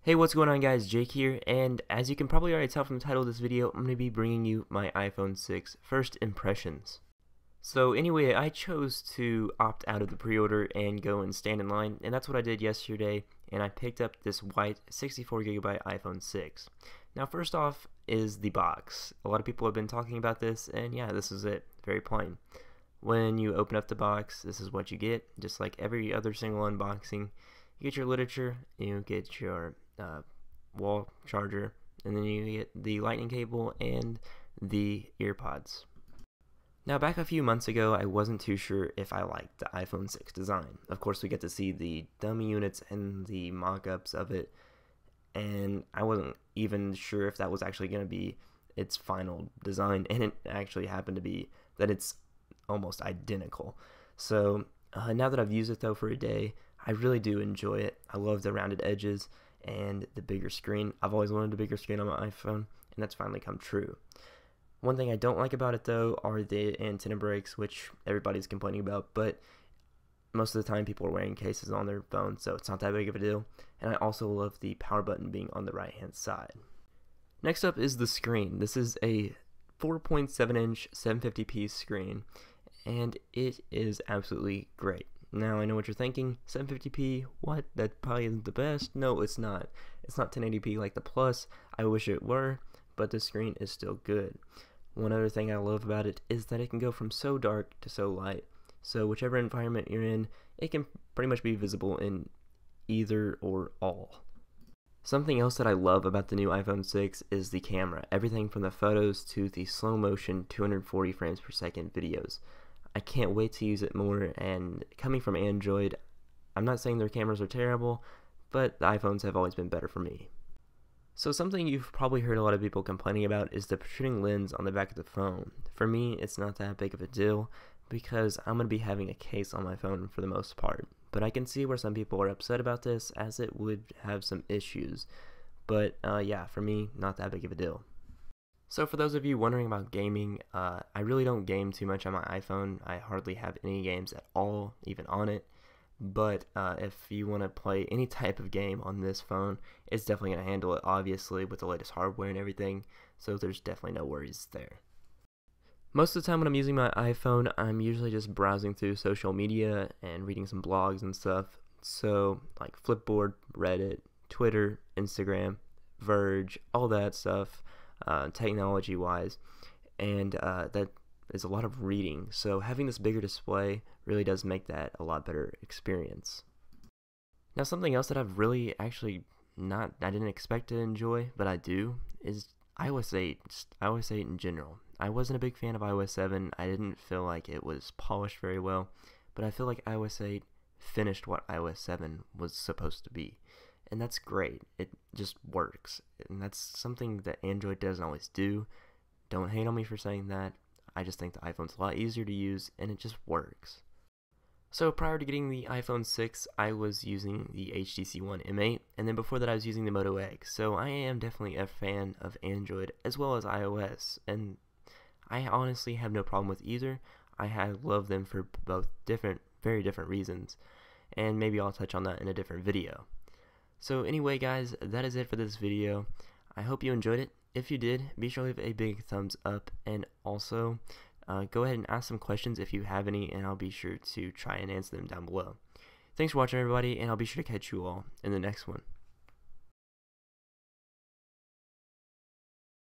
Hey, what's going on guys, Jake here, and as you can probably already tell from the title of this video, I'm going to be bringing you my iPhone 6 first impressions. So anyway, I chose to opt out of the pre-order and go and stand in line, and that's what I did yesterday, and I picked up this white 64GB iPhone 6. Now first off is the box. A lot of people have been talking about this, and yeah, this is it, very plain. When you open up the box, this is what you get, just like every other single unboxing. You get your literature, you get your wall charger, and then you get the lightning cable and the earpods. Now back a few months ago, I wasn't too sure if I liked the iPhone 6 design. Of course, we get to see the dummy units and the mock-ups of it, and I wasn't even sure if that was actually going to be its final design, and it actually happened to be that it's almost identical. So now that I've used it though for a day, I really do enjoy it. I love the rounded edges and the bigger screen. I've always wanted a bigger screen on my iPhone, and that's finally come true. One thing I don't like about it though are the antenna breaks, which everybody's complaining about, but most of the time people are wearing cases on their phone, so it's not that big of a deal. And I also love the power button being on the right hand side. Next up is the screen. This is a 4.7 inch 750p screen, and it is absolutely great. Now I know what you're thinking, 750p, what? That probably isn't the best. No, it's not. It's not 1080p like the Plus. I wish it were, but the screen is still good. One other thing I love about it is that it can go from so dark to so light. So whichever environment you're in, it can pretty much be visible in either or all. Something else that I love about the new iPhone 6 is the camera. Everything from the photos to the slow motion 240 frames per second videos. I can't wait to use it more, and coming from Android, I'm not saying their cameras are terrible, but the iPhones have always been better for me. So something you've probably heard a lot of people complaining about is the protruding lens on the back of the phone. For me, it's not that big of a deal because I'm going to be having a case on my phone for the most part. But I can see where some people are upset about this, as it would have some issues. But yeah, for me, not that big of a deal. So for those of you wondering about gaming, I really don't game too much on my iPhone. I hardly have any games at all, even on it. But if you want to play any type of game on this phone, it's definitely going to handle it, obviously, with the latest hardware and everything. So there's definitely no worries there. Most of the time when I'm using my iPhone, I'm usually just browsing through social media and reading some blogs and stuff. So like Flipboard, Reddit, Twitter, Instagram, Verge, all that stuff. Technology wise, and that is a lot of reading, so having this bigger display really does make that a lot better experience. Now something else that I've really actually I didn't expect to enjoy, but I do, is iOS 8, just iOS 8 in general. I wasn't a big fan of iOS 7, I didn't feel like it was polished very well, but I feel like iOS 8 finished what iOS 7 was supposed to be. And that's great. It just works. And that's something that Android doesn't always do. Don't hate on me for saying that. I just think the iPhone's a lot easier to use, and it just works. So prior to getting the iPhone 6, I was using the HTC One M8, and then before that I was using the Moto X. So I am definitely a fan of Android as well as iOS, and I honestly have no problem with either. I love them for both very different reasons, and maybe I'll touch on that in a different video. So anyway guys, that is it for this video. I hope you enjoyed it. If you did, be sure to leave a big thumbs up, and also go ahead and ask some questions if you have any, and I'll be sure to try and answer them down below. Thanks for watching everybody, and I'll be sure to catch you all in the next one.